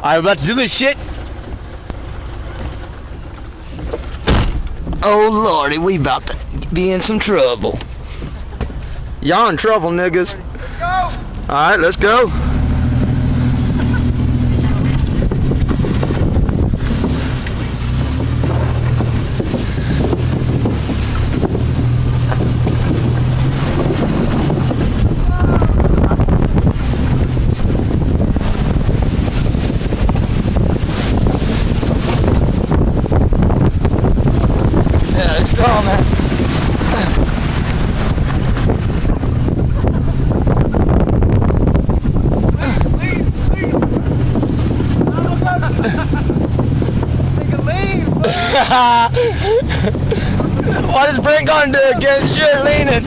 I'm about to do this shit. Oh lordy, we about to be in some trouble. Y'all in trouble, niggas. Let's go. Alright, let's go. Oh, man. What is Brent gonna do against you leaning?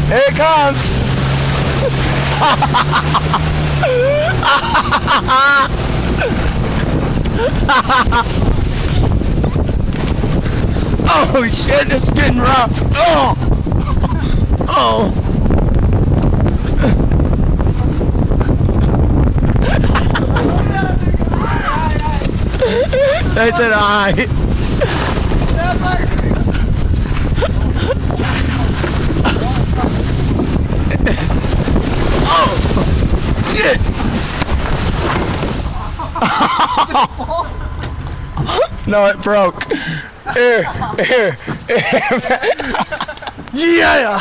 Here it comes. Oh shit, it's getting rough. Oh! Oh! They said aye. Oh! Shit! No, it broke. Here. Yeah!